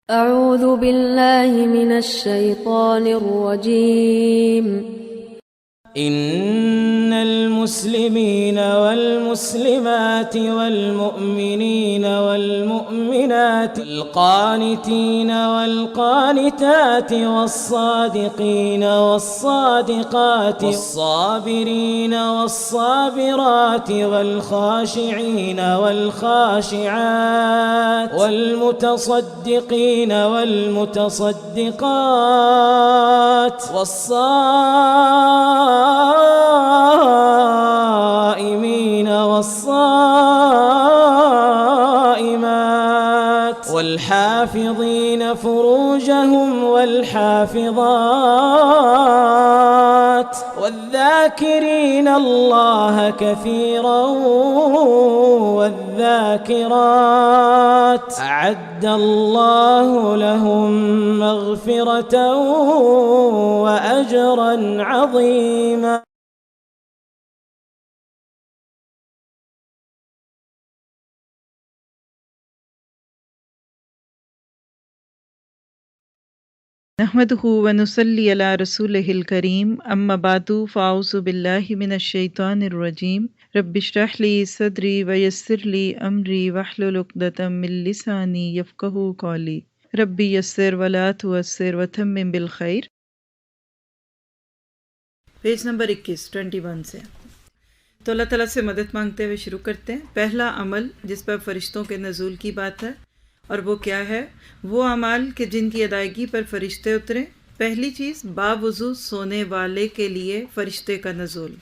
أعوذ بالله من الشيطان الرجيم. إن المسلمين والمسلمات والمؤمنين والمؤمنات والقانتين والقانتات والصادقين والصادقات والصابرين والصابرات والخاشعين والخاشعات والمتصدقين والمتصدقات والصائمين والصائمات والحافظين فروجهم والحافظات والذاكرين الله كثيرا والذاكرات أعد الله لهم مغفرة وأجرا عظيما. نحمده ونصلي على رسوله الكريم اما بعد فاعوذ بالله من الشيطان الرجيم رب اشرح لي صدري ويسر لي امري واحلل عقدة من لساني يفقهوا قولي ربي يسر ولا تعسر وتمم بالخير. پیج نمبر 21 سے تو اللہ تعالیٰ سے مدد مانگتے ہوئے شروع کرتے ہیں. پہلا عمل جس پر فرشتوں کے نزول کی بات ہے، اور وہ کیا ہے؟ وہ اعمال کہ جن کی ادائیگی پر فرشتے اترے. پہلی چیز، باوضو سونے والے کے لیے فرشتے کا نزول،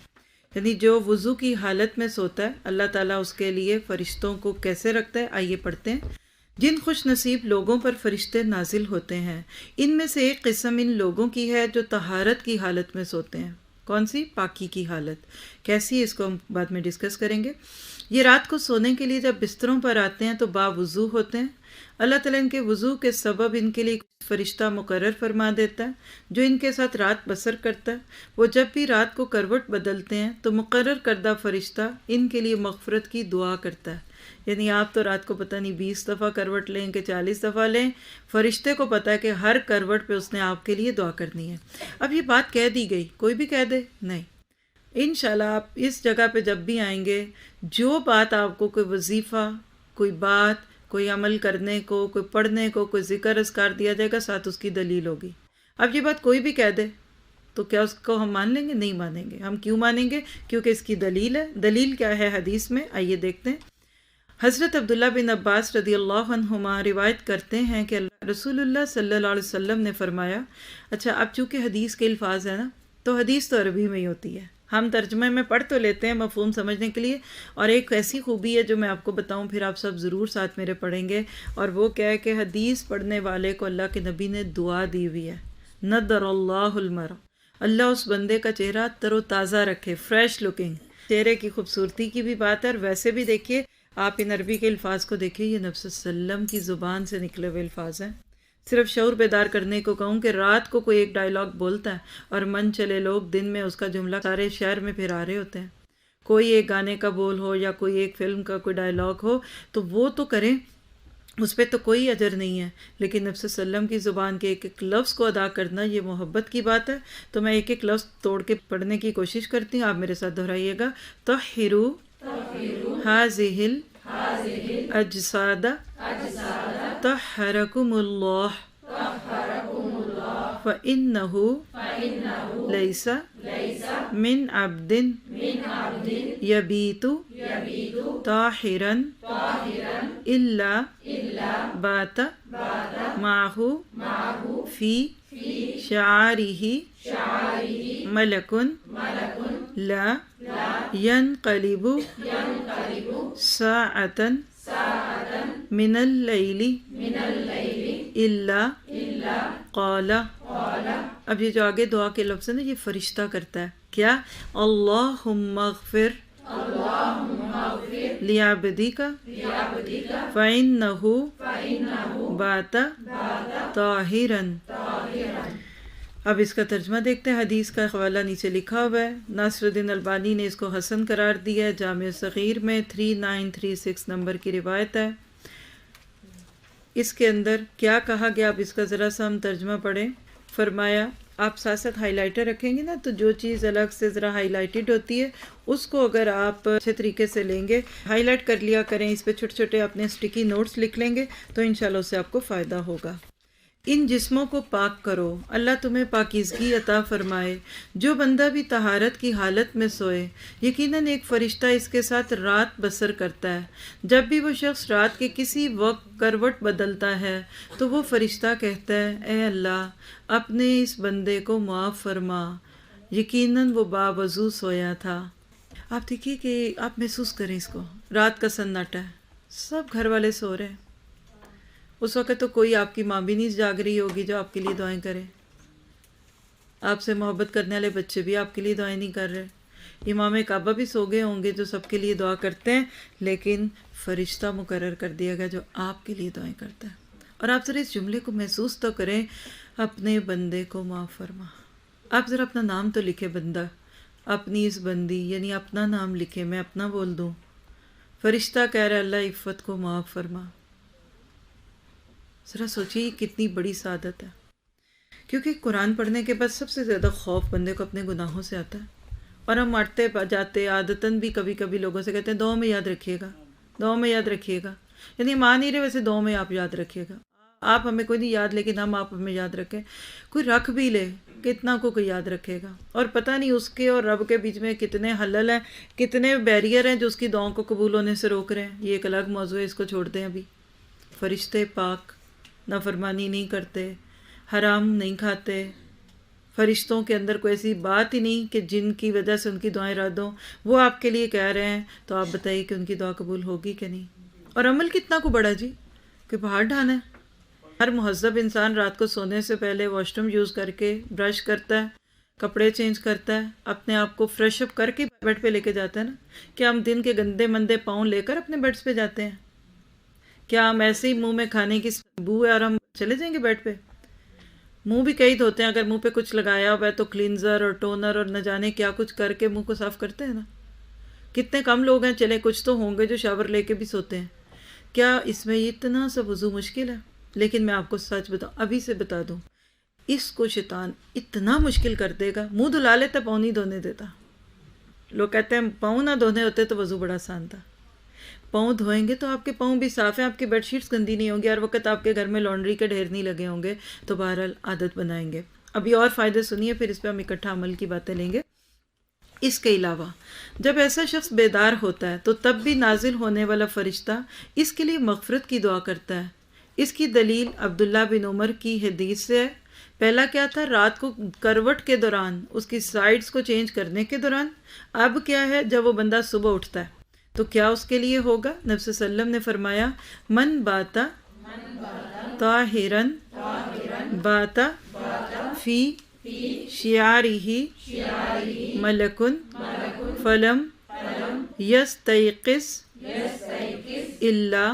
یعنی جو وضو کی حالت میں سوتا ہے اللہ تعالیٰ اس کے لیے فرشتوں کو کیسے رکھتا ہے. آئیے پڑھتے ہیں. جن خوش نصیب لوگوں پر فرشتے نازل ہوتے ہیں، ان میں سے ایک قسم ان لوگوں کی ہے جو طہارت کی حالت میں سوتے ہیں. کون سی؟ پاکی کی حالت. کیسی؟ اس کو ہم بعد میں ڈسکس کریں گے. یہ رات کو سونے کے لیے جب بستروں پر آتے ہیں تو باوضو ہوتے ہیں. اللہ تعالیٰ ان کے وضو کے سبب ان کے لیے فرشتہ مقرر فرما دیتا ہے جو ان کے ساتھ رات بسر کرتا ہے. وہ جب بھی رات کو کروٹ بدلتے ہیں تو مقرر کردہ فرشتہ ان کے لیے مغفرت کی دعا کرتا ہے. یعنی آپ تو رات کو پتہ نہیں 20 دفعہ کروٹ لیں کہ 40 دفعہ لیں، فرشتے کو پتہ ہے کہ ہر کروٹ پہ اس نے آپ کے لیے دعا کرنی ہے. اب یہ بات کہہ دی گئی، کوئی بھی کہہ دے نہیں. انشاءاللہ آپ اس جگہ پہ جب بھی آئیں گے، جو بات آپ کو کوئی وظیفہ، کوئی بات، کوئی عمل کرنے کو، کوئی پڑھنے کو، کوئی ذکر اذکار دیا جائے گا، ساتھ اس کی دلیل ہوگی. اب یہ بات کوئی بھی کہہ دے تو کیا اس کو ہم مان لیں گے؟ نہیں مانیں گے. ہم کیوں مانیں گے؟ کیونکہ اس کی دلیل ہے. دلیل کیا ہے حدیث میں؟ آئیے دیکھتے ہیں. حضرت عبداللہ بن عباس رضی اللہ عنہما روایت کرتے ہیں کہ رسول اللہ صلی اللہ علیہ وسلم نے فرمایا. اچھا، اب چونکہ حدیث کے الفاظ ہیں نا، تو حدیث تو عربی میں ہی ہوتی ہے. ہم ترجمے میں پڑھ تو لیتے ہیں مفہوم سمجھنے کے لیے، اور ایک ایسی خوبی ہے جو میں آپ کو بتاؤں، پھر آپ سب ضرور ساتھ میرے پڑھیں گے، اور وہ کیا ہے کہ حدیث پڑھنے والے کو اللہ کے نبی نے دعا دی ہوئی ہے. نضر اللہ المرء، اللہ اس بندے کا چہرہ تر و تازہ رکھے، فریش لکنگ. چہرے کی خوبصورتی کی بھی بات ہے، اور ویسے بھی دیکھیے آپ ان عربی کے الفاظ کو دیکھیے، یہ نبی صلی اللہ علیہ وسلم کی زبان سے نکلے ہوئے الفاظ ہیں. صرف شعور بیدار کرنے کو کہوں کہ رات کو کوئی ایک ڈائلاگ بولتا ہے اور من چلے لوگ دن میں اس کا جملہ سارے شہر میں پھر آ رہے ہوتے ہیں. کوئی ایک گانے کا بول ہو یا کوئی ایک فلم کا کوئی ڈائلاگ ہو تو وہ تو کریں، اس پہ تو کوئی اجر نہیں ہے، لیکن نبی صلی اللہ علیہ وسلم کی زبان کے ایک ایک لفظ کو ادا کرنا یہ محبت کی بات ہے. تو میں ایک ایک لفظ توڑ کے پڑھنے کی کوشش کرتی ہوں، آپ میرے ساتھ دہرائیے گا. طہروا ھذہ الاجساد طہرکم اللہ فإنہ لیس من عبد یبیت طاہرا الا بات معہ فی شعارہ ملک لا ینقلب ساعة من اللیل الا قال. اب یہ جو آگے دعا کے لفظ ہیں نا، یہ فرشتہ کرتا ہے. کیا؟ اللہم اغفر لعبدک فإنہ بات طاہرا. اب اس کا ترجمہ دیکھتے ہیں. حدیث کا حوالہ نیچے لکھا ہوا ہے. ناصر الدین البانی نے اس کو حسن قرار دیا ہے. جامع صغیر میں 3936 نمبر کی روایت ہے. اس کے اندر کیا کہا گیا، آپ اس کا ذرا سا ہم ترجمہ پڑھیں۔ فرمایا آپ ساتھ ساتھ ہائی لائٹر رکھیں گے نا، تو جو چیز الگ سے ذرا ہائی لائٹڈ ہوتی ہے اس کو اگر آپ اچھے طریقے سے لیں گے، ہائی لائٹ کر لیا کریں، اس پہ چھوٹے چھوٹے اپنے اسٹکی نوٹس لکھ لیں گے تو انشاءاللہ اس سے آپ کو فائدہ ہوگا۔ ان جسموں کو پاک کرو، اللہ تمہیں پاکیزگی عطا فرمائے۔ جو بندہ بھی طہارت کی حالت میں سوئے، یقیناً ایک فرشتہ اس کے ساتھ رات بسر کرتا ہے۔ جب بھی وہ شخص رات کے کسی وقت کروٹ بدلتا ہے تو وہ فرشتہ کہتا ہے، اے اللہ اپنے اس بندے کو معاف فرما، یقیناً وہ باوضو سویا تھا۔ آپ دیکھیے کہ آپ محسوس کریں اس کو، رات کا سناٹا ہے، سب گھر والے سو رہے ہیں، اس وقت تو کوئی آپ کی ماں بھی نہیں جاگ رہی ہوگی جو آپ کے لیے دعائیں کرے، آپ سے محبت کرنے والے بچے بھی آپ کے لیے دعائیں نہیں کر رہے، امام کعبہ بھی سو گئے ہوں گے جو سب کے لیے دعا کرتے ہیں، لیکن فرشتہ مقرر کر دیا گیا جو آپ کے لیے دعائیں کرتا ہے۔ اور آپ ذرا اس جملے کو محسوس تو کریں، اپنے بندے کو معاف فرما۔ آپ ذرا اپنا نام تو لکھے، بندہ، اپنی اس بندی، یعنی اپنا نام لکھے، میں اپنا بول دوں، فرشتہ کہہ رہا ہے اللہ عفت کو معاف فرما۔ ذرا سوچیے کتنی بڑی سعادت ہے، کیونکہ قرآن پڑھنے کے بعد سب سے زیادہ خوف بندے کو اپنے گناہوں سے آتا ہے، اور ہم مرتے جاتے عادتاً بھی کبھی کبھی لوگوں سے کہتے ہیں دعاؤں میں یاد رکھیے گا، دعاؤں میں یاد رکھیے گا، یعنی مان نہیں رہے ویسے دعاؤں میں آپ یاد رکھیے گا، آپ ہمیں کوئی نہیں یاد، لیکن ہم آپ ہمیں یاد رکھیں، کوئی رکھ بھی لے کتنا کو کوئی یاد رکھے گا، اور پتہ نہیں اس کے اور رب کے بیچ میں کتنے حلل ہیں، کتنے بیریئر ہیں جو اس کی دعاؤں کو قبول ہونے سے روک رہے ہیں، یہ ایک الگ موضوع ہے، اس کو چھوڑ دیں ابھی۔ فرشتے پاک، نافرمانی نہیں کرتے، حرام نہیں کھاتے، فرشتوں کے اندر کوئی ایسی بات ہی نہیں کہ جن کی وجہ سے ان کی دعائیں رد ہوں، وہ آپ کے لیے کہہ رہے ہیں، تو آپ بتائیے کہ ان کی دعا قبول ہوگی کہ نہیں۔ اور عمل کتنا کو بڑا جی، کہ پہاڑ ڈھانا ہے۔ ہر مہذب انسان رات کو سونے سے پہلے واش روم یوز کر کے برش کرتا ہے، کپڑے چینج کرتا ہے، اپنے آپ کو فریش اپ کر کے بیڈ پہ لے کے جاتا ہے نا۔ کیا ہم دن کے گندے مندے پاؤں لے کر اپنے بیڈس پہ جاتے ہیں؟ کیا ہم ایسے ہی منہ میں کھانے کی بو ہے اور ہم چلے جائیں گے بیڈ پہ؟ منہ بھی کئی دھوتے ہیں، اگر منہ پہ کچھ لگایا ہوا ہے تو کلینزر اور ٹونر اور نہ جانے کیا کچھ کر کے منہ کو صاف کرتے ہیں نا۔ کتنے کم لوگ ہیں، چلے کچھ تو ہوں گے جو شاور لے کے بھی سوتے ہیں۔ کیا اس میں اتنا سا وضو مشکل ہے؟ لیکن میں آپ کو سچ بتاؤں، ابھی سے بتا دوں، اس کو شیطان اتنا مشکل کر دے گا، منہ دھلا لیتا پاؤں نہیں دھونے دیتا۔ لوگ کہتے ہیں پاؤں نہ دھونے ہوتے تو وضو بڑا آسان تھا۔ پاؤں دھوئیں گے تو آپ کے پاؤں بھی صاف ہیں، آپ کی بیڈ شیٹس گندی نہیں ہوں گی، ہر وقت آپ کے گھر میں لانڈری کے ڈھیر نہیں لگے ہوں گے، تو بہرحال عادت بنائیں گے۔ ابھی اور فائدے سنیے، پھر اس پہ ہم اکٹھا عمل کی باتیں لیں گے۔ اس کے علاوہ جب ایسا شخص بیدار ہوتا ہے تو تب بھی نازل ہونے والا فرشتہ اس کے لیے مغفرت کی دعا کرتا ہے۔ اس کی دلیل عبداللہ بن عمر کی حدیث سے ہے۔ پہلا کیا تھا؟ رات کو کروٹ کے دوران، اس کی سائڈز کو چینج کرنے کے دوران۔ اب کیا ہے؟ جب وہ بندہ صبح اٹھتا ہے تو کیا اس کے لیے ہوگا؟ نبی صلی اللہ علیہ وسلم نے فرمایا، من باتا طاہرن باتا فی شعارہ ملکن فلم یستیقظ الا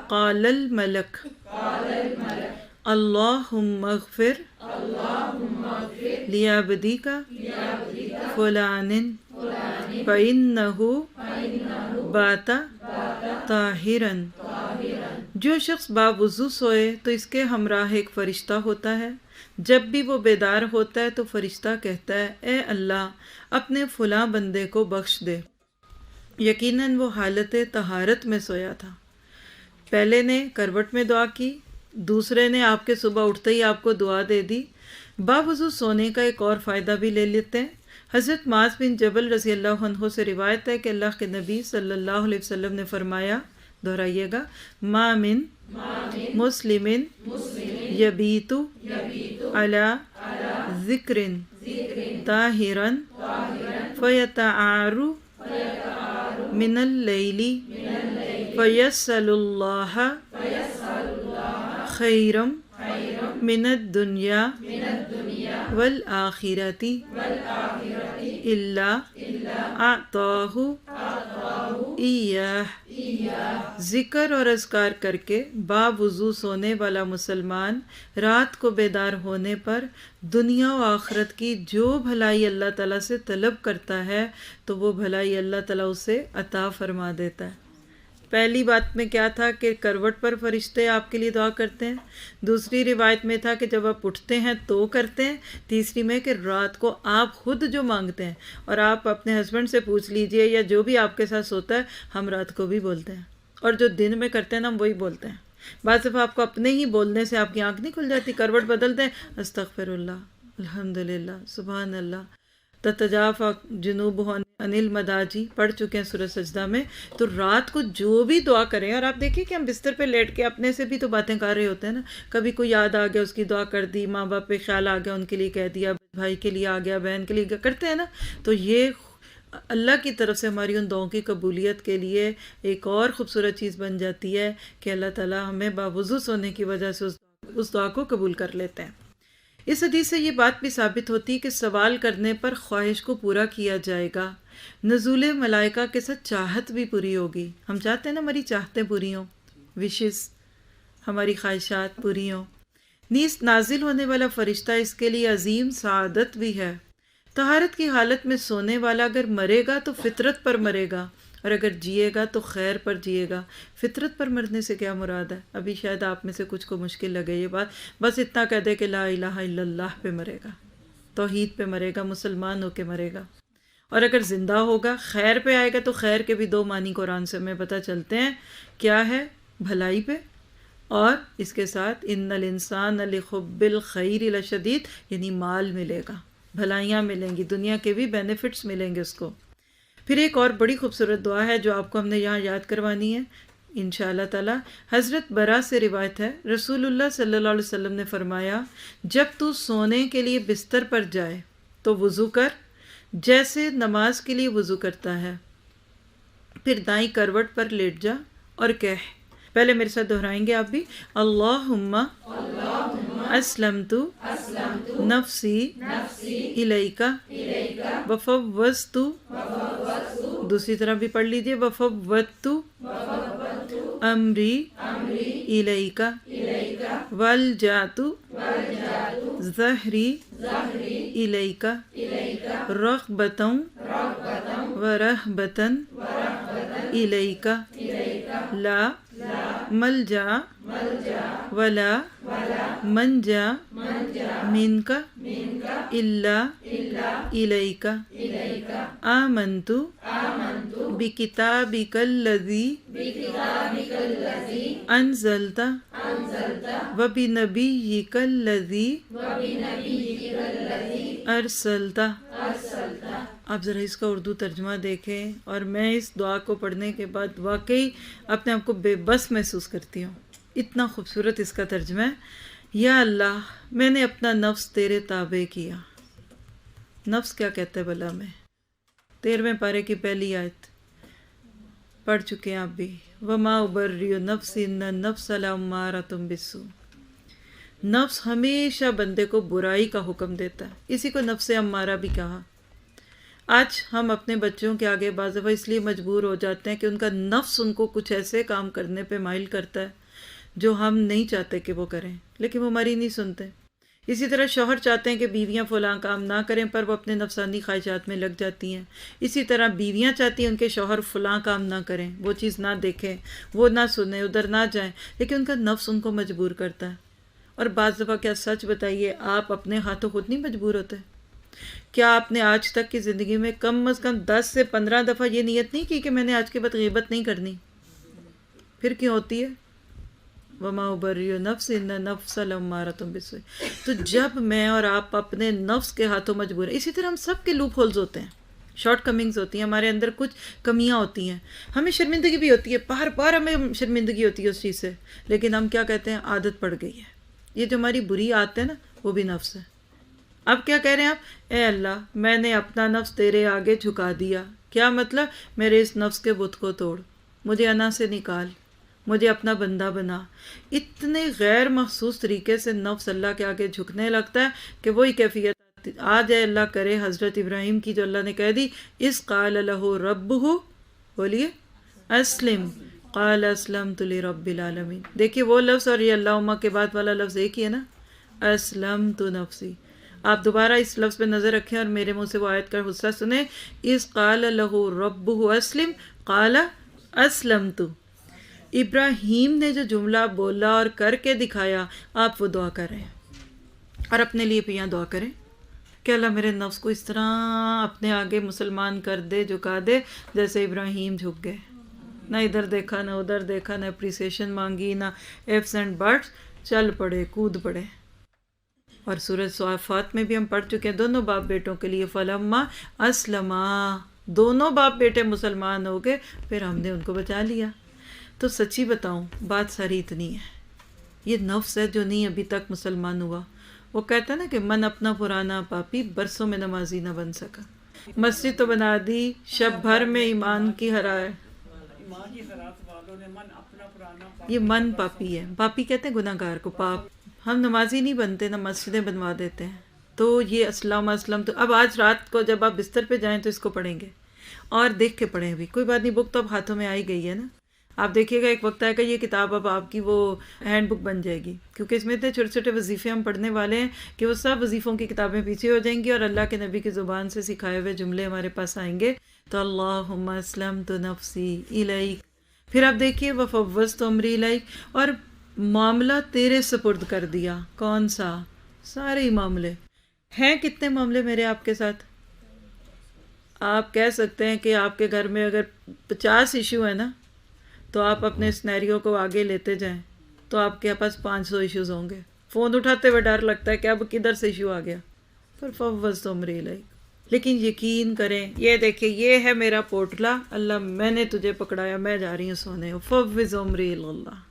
قال الملک اللہم اغفر لعبدک فلان فإنہ بات طاہرن۔ جو شخص باوضو سوئے تو اس کے ہمراہ ایک فرشتہ ہوتا ہے، جب بھی وہ بیدار ہوتا ہے تو فرشتہ کہتا ہے، اے اللہ اپنے فلاں بندے کو بخش دے، یقیناً وہ حالت طہارت میں سویا تھا۔ پہلے نے کروٹ میں دعا کی، دوسرے نے آپ کے صبح اٹھتے ہی آپ کو دعا دے دی۔ باوضو سونے کا ایک اور فائدہ بھی لے لیتے ہیں۔ حضرت معاذ بن جبل رضی اللہ عنہ سے روایت ہے کہ اللہ کے نبی صلی اللہ علیہ وسلم نے فرمایا، دہرائیے گا، ما من مسلم یبیت علی ذکر طاہرا فیتعار من اللیل فیسأل اللہ خیرا من الدنیا والآخرۃ الا اعطاہ ایاہ۔ ذکر اور اذکار کر کے باوضو سونے والا مسلمان رات کو بیدار ہونے پر دنیا و آخرت کی جو بھلائی اللہ تعالیٰ سے طلب کرتا ہے تو وہ بھلائی اللہ تعالیٰ اسے عطا فرما دیتا ہے۔ پہلی بات میں کیا تھا کہ کروٹ پر فرشتے آپ کے لیے دعا کرتے ہیں، دوسری روایت میں تھا کہ جب آپ اٹھتے ہیں تو کرتے ہیں، تیسری میں کہ رات کو آپ خود جو مانگتے ہیں، اور آپ اپنے ہسبینڈ سے پوچھ لیجئے یا جو بھی آپ کے ساتھ سوتا ہے، ہم رات کو بھی بولتے ہیں، اور جو دن میں کرتے ہیں نا ہم وہی بولتے ہیں۔ بعض دفعہ آپ کو اپنے ہی بولنے سے آپ کی آنکھ نہیں کھل جاتی، کروٹ بدلتے ہیں، استغفر اللہ، الحمدللہ، سبحان اللہ، تتجافی جنوبہم عن المضاجع پڑھ چکے ہیں سورہ سجدہ میں۔ تو رات کو جو بھی دعا کریں، اور آپ دیکھیں کہ ہم بستر پہ لیٹ کے اپنے سے بھی تو باتیں کر رہے ہوتے ہیں نا، کبھی کوئی یاد آ گیا اس کی دعا کر دی، ماں باپ پہ خیال آ گیا ان کے لیے کہہ دیا، بھائی کے لیے آ گیا، بہن کے لیے کرتے ہیں نا، تو یہ اللہ کی طرف سے ہماری ان دعاؤں کی قبولیت کے لیے ایک اور خوبصورت چیز بن جاتی ہے کہ اللہ تعالیٰ ہمیں باوضو سونے کی وجہ سے اس دعا کو قبول کر لیتے ہیں۔ اس حدیث سے یہ بات بھی ثابت ہوتی ہے کہ سوال کرنے پر خواہش کو پورا کیا جائے گا، نزول ملائکہ کے ساتھ چاہت بھی پوری ہوگی۔ ہم چاہتے ہیں نا ہماری چاہتیں پوری ہوں، وشز، ہماری خواہشات پوری ہوں۔ نیز نازل ہونے والا فرشتہ اس کے لیے عظیم سعادت بھی ہے۔ طہارت کی حالت میں سونے والا اگر مرے گا تو فطرت پر مرے گا، اور اگر جیے گا تو خیر پر جیے گا۔ فطرت پر مرنے سے کیا مراد ہے؟ ابھی شاید آپ میں سے کچھ کو مشکل لگے یہ بات، بس اتنا کہہ دے کہ لا الہ الا اللہ پہ مرے گا، توحید پہ مرے گا، مسلمان ہو کے مرے گا۔ اور اگر زندہ ہوگا خیر پہ آئے گا تو خیر کے بھی دو معنی قرآن سے ہمیں پتہ چلتے ہیں، کیا ہے؟ بھلائی پہ، اور اس کے ساتھ ان الانسان لحب الخیر لشدید، یعنی مال ملے گا، بھلائیاں ملیں گی، دنیا کے بھی بینیفٹس ملیں گے اس کو۔ پھر ایک اور بڑی خوبصورت دعا ہے جو آپ کو ہم نے یہاں یاد کروانی ہے انشاءاللہ تعالی۔ حضرت برا سے روایت ہے، رسول اللہ صلی اللہ علیہ وسلم نے فرمایا، جب تو سونے کے لیے بستر پر جائے تو وضو کر جیسے نماز کے لیے وضو کرتا ہے، پھر دائیں کروٹ پر لیٹ جا اور کہہ، پہلے میرے ساتھ دہرائیں گے آپ بھی، اللہم اسلمت نفسی الیک وفوضت، دوسری طرح بھی پڑھ لیجئے، وفوضت امری الیک والجأت ظہری الیک رغبۃ ورہبۃ الیک لا ملجا ولا منجا منک الا الیک آمنت بکتابک الذی انزلت وبنبیک الذی ارسلت۔ آپ ذرا اس کا اردو ترجمہ دیکھیں، اور میں اس دعا کو پڑھنے کے بعد واقعی اپنے آپ کو بے بس محسوس کرتی ہوں، اتنا خوبصورت اس کا ترجمہ ہے۔ یا اللہ، میں نے اپنا نفس تیرے تابع کیا۔ نفس کیا کہتے ہیں بھلا میں؟ 13ویں پارے کی پہلی آیت پڑھ چکے ہیں آپ بھی، وما ابرئ نفسی ان النفس لامارۃ بالسوء۔ نفس ہمیشہ بندے کو برائی کا حکم دیتا ہے، اسی کو نفس امارہ بھی کہا۔ آج ہم اپنے بچوں کے آگے بعض دفعہ اس لیے مجبور ہو جاتے ہیں کہ ان کا نفس ان کو کچھ ایسے کام کرنے پہ مائل کرتا ہے جو ہم نہیں چاہتے کہ وہ کریں، لیکن وہ ہماری نہیں سنتے۔ اسی طرح شوہر چاہتے ہیں کہ بیویاں فلاں کام نہ کریں، پر وہ اپنے نفسانی خواہشات میں لگ جاتی ہیں۔ اسی طرح بیویاں چاہتی ہیں ان کے شوہر فلاں کام نہ کریں، وہ چیز نہ دیکھیں، وہ نہ سنیں، ادھر نہ جائیں، لیکن ان کا نفس ان کو مجبور کرتا ہے۔ اور بعض دفعہ کیا سچ بتائیے، آپ اپنے ہاتھوں خود نہیں مجبور ہوتے؟ کیا آپ نے آج تک کی زندگی میں کم از کم 10 سے 15 دفعہ یہ نیت نہیں کی کہ میں نے آج کے بعد غیبت نہیں کرنی؟ پھر کیوں ہوتی ہے؟ وما ابرئ نفسی ان النفس لامارۃ بالسوء۔ تو جب میں اور آپ اپنے نفس کے ہاتھوں مجبور ہیں، اسی طرح ہم سب کے لوپ ہولز ہوتے ہیں، شارٹ کمنگز ہوتی ہیں، ہمارے اندر کچھ کمیاں ہوتی ہیں، ہمیں شرمندگی بھی ہوتی ہے، بار بار ہمیں شرمندگی ہوتی ہے اس چیز سے، لیکن ہم کیا کہتے ہیں؟ عادت پڑ گئی ہے۔ یہ جو ہماری بری عادت ہے نا، وہ بھی نفس ہے۔ اب کیا کہہ رہے ہیں آپ؟ اے اللہ، میں نے اپنا نفس تیرے آگے جھکا دیا۔ کیا مطلب؟ میرے اس نفس کے بت کو توڑ، مجھے انا سے نکال، مجھے اپنا بندہ بنا۔ اتنے غیر محسوس طریقے سے نفس اللہ کے آگے جھکنے لگتا ہے کہ وہی کیفیت آ جائے، اللہ کرے، حضرت ابراہیم کی جو اللہ نے کہہ دی، اس قال لہ ربہ، بولیے، اسلم، قال اسلمت لرب العالمین۔ دیکھیے وہ لفظ اور یہ اللہم کے بعد والا لفظ ایک ہی ہے نا، اسلمت نفسی۔ آپ دوبارہ اس لفظ پہ نظر رکھیں اور میرے منہ سے وہ آیت کا حصہ سنیں، اس قال لہ ربہ اسلم قال اسلمت، ابراہیم نے جو جملہ بولا اور کر کے دکھایا، آپ وہ دعا کر رہے ہیں، اور اپنے لیے بھی یہاں دعا کریں کہ اللہ میرے نفس کو اس طرح اپنے آگے مسلمان کر دے، جھکا دے جیسے ابراہیم جھک گئے، نہ ادھر دیکھا نہ ادھر دیکھا، نہ اپریسیشن مانگی، نہ ایفس اینڈ بٹس، چل پڑے، کود پڑے۔ اور سورہ صافات میں بھی ہم پڑھ چکے ہیں دونوں باپ بیٹوں کے لیے، فلما اسلما، دونوں باپ بیٹے مسلمان ہو گئے، پھر ہم نے ان کو بچا لیا۔ تو سچی بتاؤں، بات ساری اتنی ہے، یہ نفس ہے جو نہیں ابھی تک مسلمان ہوا، وہ کہتا ہے نا کہ من اپنا پرانا پاپی، برسوں میں نمازی نہ بن سکا، مسجد تو بنا دی، شب بھر میں ایمان کی ہرائے، یہ من پاپی ہے، پاپی کہتے ہیں گناہ گار کو، پاپ، ہم نمازی نہیں بنتے، نہ مسجدیں بنوا دیتے ہیں۔ تو یہ اسلام اسلم، تو اب آج رات کو جب آپ بستر پہ جائیں تو اس کو پڑھیں گے، اور دیکھ کے پڑھیں بھی، کوئی بات نہیں، بک تو اب ہاتھوں میں آئی گئی ہے نا، آپ دیکھیے گا ایک وقت آئے گا یہ کتاب اب آپ کی وہ ہینڈ بک بن جائے گی، کیونکہ اس میں اتنے چھوٹے چھوٹے وظیفے ہم پڑھنے والے ہیں کہ وہ سب وظیفوں کی کتابیں پیچھے ہو جائیں گی، اور اللہ کے نبی کی زبان سے سکھائے ہوئے جملے ہمارے پاس آئیں گے۔ تو اللہم اسلمت نفسی الیک، پھر آپ دیکھیے وفوضت امری الیک، اور معاملہ تیرے سپرد کر دیا۔ کون سا؟ سارے ہی معاملے ہیں، کتنے معاملے میرے آپ کے ساتھ؟ آپ کہہ سکتے ہیں کہ آپ کے گھر میں اگر 50 ایشو ہے نا، تو آپ اپنے سنیریو کو آگے لیتے جائیں تو آپ کے پاس 500 ایشوز ہوں گے۔ فون اٹھاتے ہوئے ڈر لگتا ہے کہ اب کدھر سے ایشو آ گیا، پر فوضت امری الیک، لیکن یقین کریں، یہ دیکھیں یہ ہے میرا پورٹلا، اللہ میں نے تجھے پکڑایا، میں جا رہی ہوں سونے، فوض امری اللہ،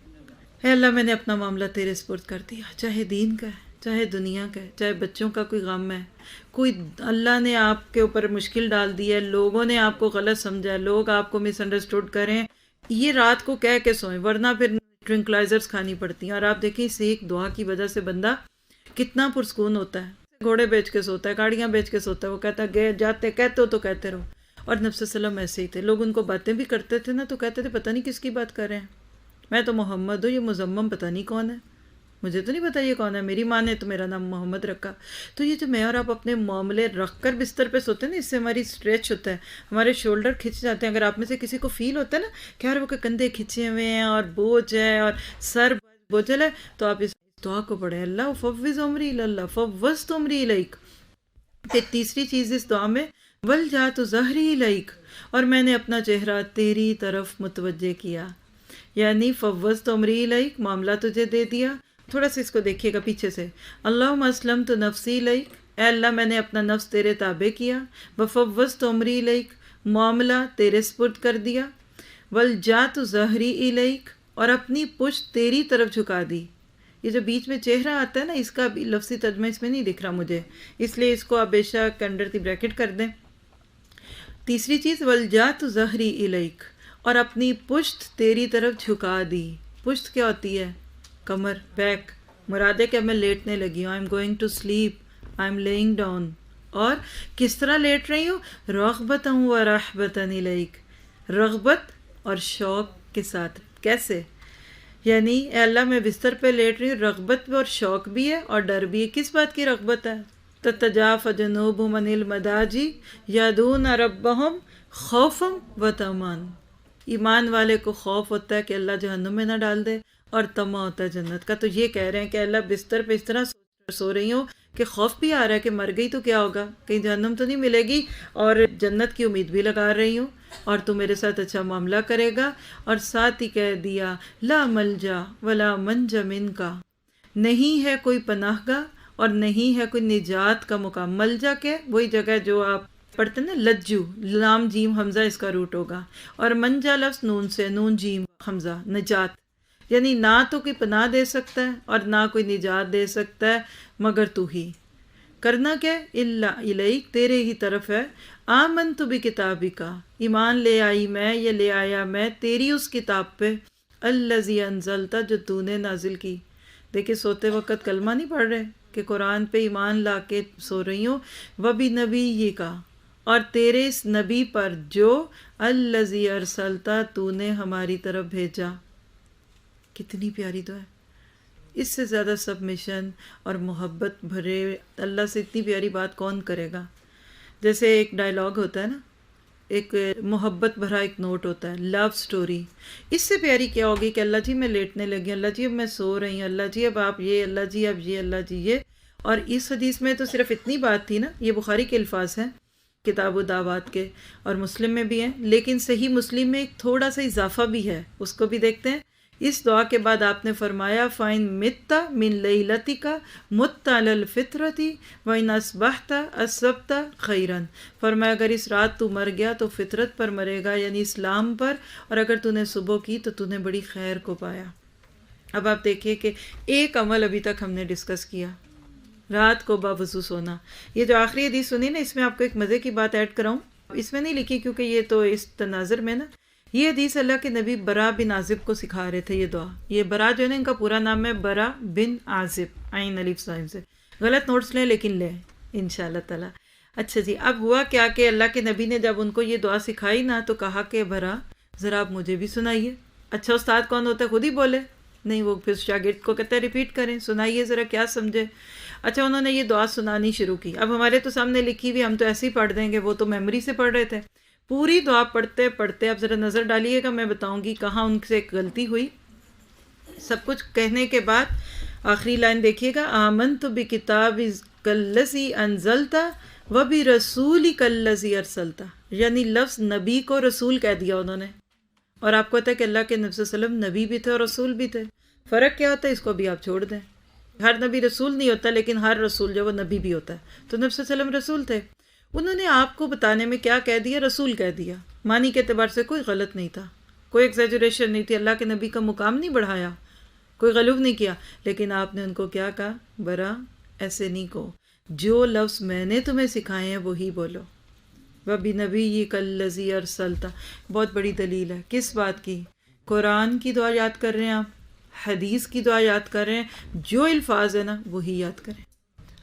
اے اللہ میں نے اپنا معاملہ تیرے سپرد کر دیا، چاہے دین کا ہے، چاہے دنیا کا ہے، چاہے بچوں کا کوئی غم ہے، کوئی اللہ نے آپ کے اوپر مشکل ڈال دی ہے، لوگوں نے آپ کو غلط سمجھا ہے، لوگ آپ کو مس انڈرسٹوڈ کریں، یہ رات کو کہہ کے سوئیں، ورنہ پھر ٹرنکلائزرز کھانی پڑتی ہیں۔ اور آپ دیکھیں اس ایک دعا کی وجہ سے بندہ کتنا پرسکون ہوتا ہے، گھوڑے بیچ کے سوتا ہے، گاڑیاں بیچ کے سوتا ہے، وہ کہتا ہے گئے جاتے کہتے ہو تو کہتے رہو۔ اور نبی صلی اللہ علیہ وسلم ایسے ہی تھے، لوگ ان کو باتیں بھی کرتے تھے نا تو کہتے تھے پتہ نہیں کس کی بات کر رہے ہیں، میں تو محمد ہوں، یہ مزمم پتہ نہیں کون ہے، مجھے تو نہیں پتا یہ کون ہے، میری ماں نے تو میرا نام محمد رکھا۔ تو یہ جو میں اور آپ اپنے معاملے رکھ کر بستر پہ سوتے ہیں نا، اس سے ہماری اسٹریچ ہوتا ہے، ہمارے شولڈر کھنچ جاتے ہیں۔ اگر آپ میں سے کسی کو فیل ہوتا ہے نا کہ یار وہ کہ کندھے کھنچے ہوئے ہیں اور بوجھ ہے اور سر بوجھل ہے، تو آپ اس دعا کو پڑھیں، اللہ فوض امری اللہ، فوضت امری الیک۔ پھر تیسری چیز اس دعا میں والجأت ظہری الیک، اور میں نے اپنا چہرہ تیری طرف متوجہ کیا، یعنی فوضت امری الیک، معاملہ تجھے دے دیا۔ تھوڑا سا اس کو دیکھیے گا پیچھے سے، اللہم اسلمت نفسی الیک، اے اللہ میں نے اپنا نفس تیرے تابع کیا، وفوضت امری الیک، معاملہ تیرے سپرد کر دیا، والجأت ظہری الیک، اور اپنی پشت تیری طرف جھکا دی۔ یہ جو بیچ میں چہرہ آتا ہے نا، اس کا بھی لفظی ترجمہ اس میں نہیں دکھ رہا مجھے، اس لیے اس کو آپ بے شک انڈر دی بریکٹ کر دیں۔ تیسری چیز والجأت ظہری الیک، اور اپنی پشت تیری طرف جھکا دی۔ پشت کیا ہوتی ہے؟ کمر، بیک، مراد ہے کہ میں لیٹنے لگی ہوں، I am going to sleep, I am lying down. اور کس طرح لیٹ رہی ہوں؟ رغبتا و رہبتا الیک، رغبت اور شوق کے ساتھ۔ کیسے؟ یعنی اے اللہ میں بستر پہ لیٹ رہی ہوں، رغبت بھی اور شوق بھی ہے اور ڈر بھی ہے۔ کس بات کی رغبت ہے؟ تتجافی جنوبہم عن المضاجع یدعون ربہم خوفا و طمعا، ایمان والے کو خوف ہوتا ہے کہ اللہ جہنم میں نہ ڈال دے، اور طمع ہوتا ہے جنت کا۔ تو یہ کہہ رہے ہیں کہ اللہ بستر پہ اس طرح سو رہی ہوں کہ خوف بھی آ رہا ہے کہ مر گئی تو کیا ہوگا، کہیں جہنم تو نہیں ملے گی، اور جنت کی امید بھی لگا رہی ہوں، اور تو میرے ساتھ اچھا معاملہ کرے گا۔ اور ساتھ ہی کہہ دیا لا ملجا ولا منجا منک، نہیں ہے کوئی پناہ گاہ اور نہیں ہے کوئی نجات کا مقام۔ ملجا کے وہی جگہ جو آپ پڑھتے ہیں نا، لجو، لام جیم حمزہ اس کا روٹ ہوگا، اور منجا لفظ نون سے، نون جیم حمزہ، نجات، یعنی نہ تو کوئی پناہ دے سکتا ہے اور نہ کوئی نجات دے سکتا ہے مگر تو ہی۔ کرنا کیا؟ الا الیک، تیرے ہی طرف ہے۔ آمنت بکتابک، ایمان لے آئی میں، یا لے آیا میں تیری اس کتاب پہ، الذی انزلتا، جو تو نے نازل کی۔ دیکھیں سوتے وقت کلمہ نہیں پڑھ رہے کہ قرآن پہ ایمان لا کے سو رہی ہوں، وبنبیک، اور تیرے اس نبی پر جو الذی ارسلتا، تو نے ہماری طرف بھیجا۔ کتنی پیاری دعا ہے، اس سے زیادہ سبمیشن اور محبت بھرے اللہ سے اتنی پیاری بات کون کرے گا؟ جیسے ایک ڈائلاگ ہوتا ہے نا ایک محبت بھرا ایک نوٹ ہوتا ہے، لو سٹوری. اس سے پیاری کیا ہوگی کہ اللہ جی میں لیٹنے لگی، اللہ جی اب میں سو رہی ہوں، اللہ جی اب آپ یہ، اللہ جی اب یہ، اللہ جی یہ. اور اس حدیث میں تو صرف اتنی بات تھی نا، یہ بخاری کے الفاظ ہیں کتاب الدعوات کے، اور مسلم میں بھی ہیں، لیکن صحیح مسلم میں ایک تھوڑا سا اضافہ بھی ہے، اس کو بھی دیکھتے ہیں. اس دعا کے بعد آپ نے فرمایا فَإِن مِتَّ مِن لَيْلَتِكَ مُتَّ عَلَى الْفِطْرَةِ وَإِنْ أَصْبَحْتَ أَصَبْتَ خَيْرًا. فرمایا اگر اس رات تو مر گیا تو فطرت پر مرے گا، یعنی اسلام پر، اور اگر تو نے صبح کی تو تو نے بڑی خیر کو پایا. اب آپ دیکھیے کہ ایک عمل ابھی تک ہم نے ڈسکس کیا، رات کو باوضو سونا. یہ جو آخری حدیث سنی نا، اس میں آپ کو ایک مزے کی بات ایڈ کراؤں، اس میں نہیں لکھی کیونکہ یہ تو اس تناظر میں نا، یہ حدیث اللہ کے نبی برا بن عازب کو سکھا رہے تھے یہ دعا. یہ برا جو ہے نا، ان کا پورا نام ہے برا بن عازب، عین الف صائم سے. غلط نوٹس لیں لیکن لیں انشاءاللہ تعالی. اچھا جی، اب ہوا کیا کہ اللہ کے نبی نے جب ان کو یہ دعا سکھائی نا تو کہا کہ برا ذرا آپ مجھے بھی سنائیے. اچھا استاد کون ہوتا ہے؟ خود ہی بولے نہیں، وہ پھر شاگرد کو کہتے ہیں ریپیٹ کریں، سنائیے ذرا کیا سمجھے. اچھا انہوں نے یہ دعا سنانی شروع کی. اب ہمارے تو سامنے لکھی ہوئی، ہم تو ایسے ہی پڑھ دیں گے، وہ تو میموری سے پڑھ رہے تھے. پوری دعا پڑھتے پڑھتے اب ذرا نظر ڈالیے گا، میں بتاؤں گی کہاں ان سے ایک غلطی ہوئی. سب کچھ کہنے کے بعد آخری لائن دیکھیے گا، آمنت بکتابک الذی انزلت وبرسولک الذی ارسلت. یعنی لفظ نبی کو رسول کہہ دیا انہوں نے. اور آپ کو پتہ ہے کہ اللہ کے نبی صلی اللہ علیہ وسلم نبی بھی تھے اور رسول بھی تھے. فرق کیا ہوتا ہے اس کو بھی آپ چھوڑ دیں. ہر نبی رسول نہیں ہوتا، لیکن ہر رسول جو وہ نبی بھی ہوتا ہے. تو نبی صلی اللہ علیہ وسلم رسول تھے. انہوں نے آپ کو بتانے میں کیا کہہ دیا؟ رسول کہہ دیا. معنی کے اعتبار سے کوئی غلط نہیں تھا، کوئی ایگزیجریشن نہیں تھی، اللہ کے نبی کا مقام نہیں بڑھایا، کوئی غلو نہیں کیا. لیکن آپ نے ان کو کیا کہا؟ برا ایسے نہیں کہو، جو لفظ میں نے تمہیں سکھائے ہیں وہی بولو. وَبِنَبِيِّكَ الَّذِي أَرْسَلْتَ. بہت بڑی دلیل ہے. کس بات کی؟ قرآن کی دعا یاد کر رہے ہیں آپ، حدیث کی دعا یاد کر رہے ہیں، جو الفاظ ہیں نا وہی یاد کریں.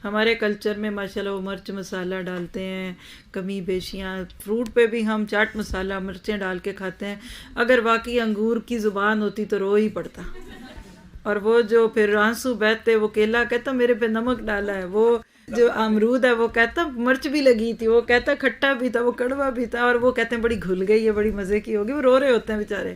ہمارے کلچر میں ماشاءاللہ وہ مرچ مسالہ ڈالتے ہیں، کمی بیشیاں. فروٹ پہ بھی ہم چاٹ مسالہ مرچیں ڈال کے کھاتے ہیں. اگر واقعی انگور کی زبان ہوتی تو رو ہی پڑتا. اور وہ جو پھر آنسو بہتے، وہ کیلا کہتا میرے پہ نمک ڈالا ہے، وہ جو امرود ہے وہ کہتا مرچ بھی لگی تھی، وہ کہتا کھٹا بھی تھا، وہ کڑوا بھی تھا، اور وہ کہتے ہیں بڑی گھل گئی ہے، بڑی مزے کی ہوگی. وہ رو رہے ہوتے ہیں بیچارے.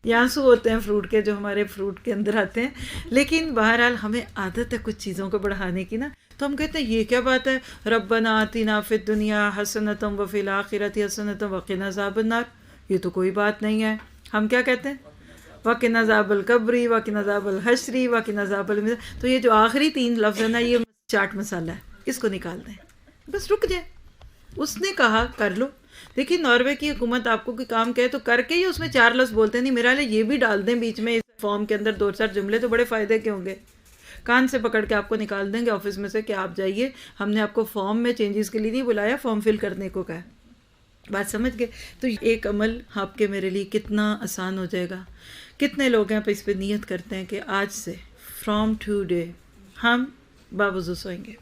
یہ آنسو ہوتے ہیں فروٹ کے جو ہمارے فروٹ کے اندر آتے ہیں. لیکن بہرحال ہمیں عادت ہے کچھ چیزوں کو بڑھانے کی نا، تو ہم کہتے ہیں یہ کیا بات ہے، ربنا آتنا فی الدنیا حسنۃ وفی الآخرۃ حسنۃ وقنا عذاب النار. یہ تو کوئی بات نہیں ہے. ہم کیا کہتے ہیں؟ وقنا عذاب القبر وقنا عذاب الحشر وقنا عذاب المیزان. تو یہ جو آخری 3 لفظ ہے نا، یہ چاٹ مسالہ ہے، اس کو نکال دیں، بس رک جائیں. اس نے کہا کر لو. دیکھیے ناروے کی حکومت آپ کو کوئی کام کہے تو کر کے ہی اس میں 4 لفظ بولتے نہیں. میرا یہ بھی ڈال دیں بیچ میں اس فارم کے اندر 2-4 جملے، تو بڑے فائدے کے ہوں گے. کان سے پکڑ کے آپ کو نکال دیں گے آفس میں سے کہ آپ جائیے، ہم نے آپ کو فارم میں چینجز کے لیے نہیں بلایا، فارم فل کرنے کو کہا. بات سمجھ گئے؟ تو ایک عمل آپ کے میرے لیے کتنا آسان ہو جائے گا. کتنے لوگ ہیں اس پہ نیت کرتے ہیں کہ آج سے فرام ٹوڈے ہم باوضو سوئیں گے.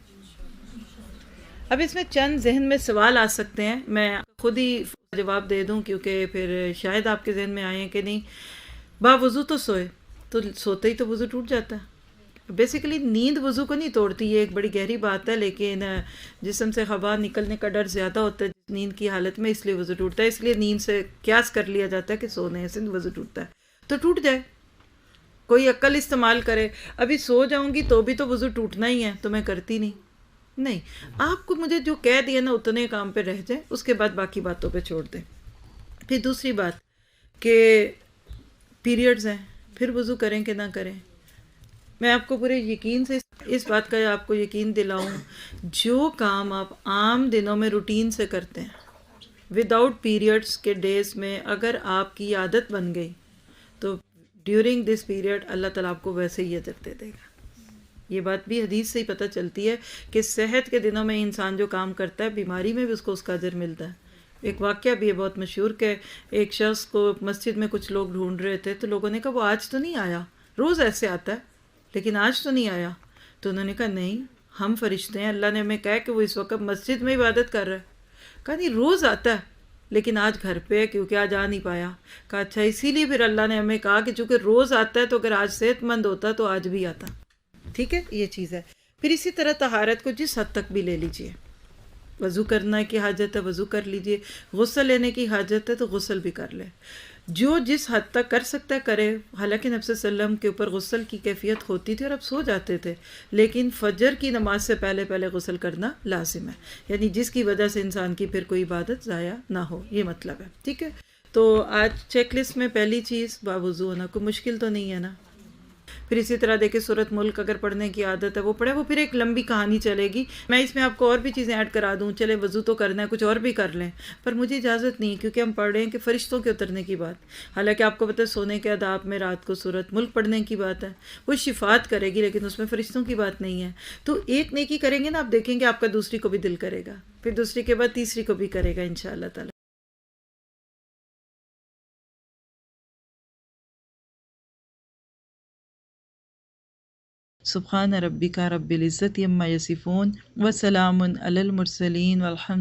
اب اس میں چند ذہن میں سوال آ سکتے ہیں، میں خود ہی جواب دے دوں کیونکہ پھر شاید آپ کے ذہن میں آئے ہیں کہ نہیں باوضو تو سوئے، تو سوتے ہی تو وضو ٹوٹ جاتا ہے. بیسیکلی نیند وضو کو نہیں توڑتی، یہ ایک بڑی گہری بات ہے، لیکن جسم سے خبا نکلنے کا ڈر زیادہ ہوتا ہے نیند کی حالت میں، اس لیے وضو ٹوٹتا ہے. اس لیے نیند سے قیاس کر لیا جاتا ہے کہ سونے سے وضو ٹوٹتا ہے. تو ٹوٹ جائے، کوئی عقل استعمال کرے. ابھی سو جاؤں گی تو بھی تو وضو ٹوٹنا ہی ہے، تو میں کرتی نہیں. آپ کو مجھے جو کہہ دیا نا اتنے کام پہ رہ جائیں، اس کے بعد باقی باتوں پہ چھوڑ دیں. پھر دوسری بات کہ پیریڈز ہیں، پھر وضو کریں کہ نہ کریں. میں آپ کو پورے یقین سے اس بات کا آپ کو یقین دلاؤں، جو کام آپ عام دنوں میں روٹین سے کرتے ہیں وداؤٹ پیریڈز کے ڈیز میں، اگر آپ کی عادت بن گئی تو ڈیورنگ دس پیریڈ اللہ تعالیٰ آپ کو ویسے ہی اجر دے دے گا. یہ بات بھی حدیث سے ہی پتہ چلتی ہے کہ صحت کے دنوں میں انسان جو کام کرتا ہے بیماری میں بھی اس کو اس کا اجر ملتا ہے. ایک واقعہ بھی ہے بہت مشہور کہ ایک شخص کو مسجد میں کچھ لوگ ڈھونڈ رہے تھے، تو لوگوں نے کہا وہ آج تو نہیں آیا، روز ایسے آتا ہے لیکن آج تو نہیں آیا. تو انہوں نے کہا نہیں، ہم فرشتے ہیں، اللہ نے ہمیں کہا کہ وہ اس وقت مسجد میں عبادت کر رہا ہے. کہا نہیں روز آتا ہے لیکن آج گھر پہ ہے کیونکہ آج آ نہیں پایا. کہا اچھا اسی لیے پھر اللہ نے ہمیں کہا کہ چونکہ روز آتا ہے تو اگر آج صحت مند ہوتا تو آج بھی آتا. ٹھیک ہے، یہ چیز ہے. پھر اسی طرح طہارت کو جس حد تک بھی لے لیجئے، وضو کرنا کی حاجت ہے وضو کر لیجئے، غسل لینے کی حاجت ہے تو غسل بھی کر لے، جو جس حد تک کر سکتا ہے کرے۔ حالانکہ نبی صلی اللہ علیہ وسلم کے اوپر غسل کی کیفیت ہوتی تھی اور اب سو جاتے تھے، لیکن فجر کی نماز سے پہلے پہلے غسل کرنا لازم ہے، یعنی جس کی وجہ سے انسان کی پھر کوئی عبادت ضائع نہ ہو، یہ مطلب ہے، ٹھیک ہے۔ تو آج چیک لسٹ میں پہلی چیز باوضو ہونا، کوئی مشکل تو نہیں ہے نا۔ پھر اسی طرح دیکھیں سورۃ ملک اگر پڑھنے کی عادت ہے وہ پڑھیں، وہ پھر ایک لمبی کہانی چلے گی، میں اس میں آپ کو اور بھی چیزیں ایڈ کرا دوں، چلے وضو تو کرنا ہے کچھ اور بھی کر لیں، پر مجھے اجازت نہیں کیونکہ ہم پڑھ رہے ہیں کہ فرشتوں کے اترنے کی بات، حالانکہ آپ کو پتہ ہے سونے کے آداب میں رات کو سورۃ ملک پڑھنے کی بات ہے، وہ شفاعت کرے گی لیکن اس میں فرشتوں کی بات نہیں ہے، تو ایک نیکی کریں گے نا آپ دیکھیں گے آپ کا دوسری کو بھی دل کرے گا، پھر دوسری کے بعد تیسری کو بھی کرے گا انشاءاللہ تعالی۔ سبحان ربک رب العزت عما یصفون وسلام علی المرسلین والحمد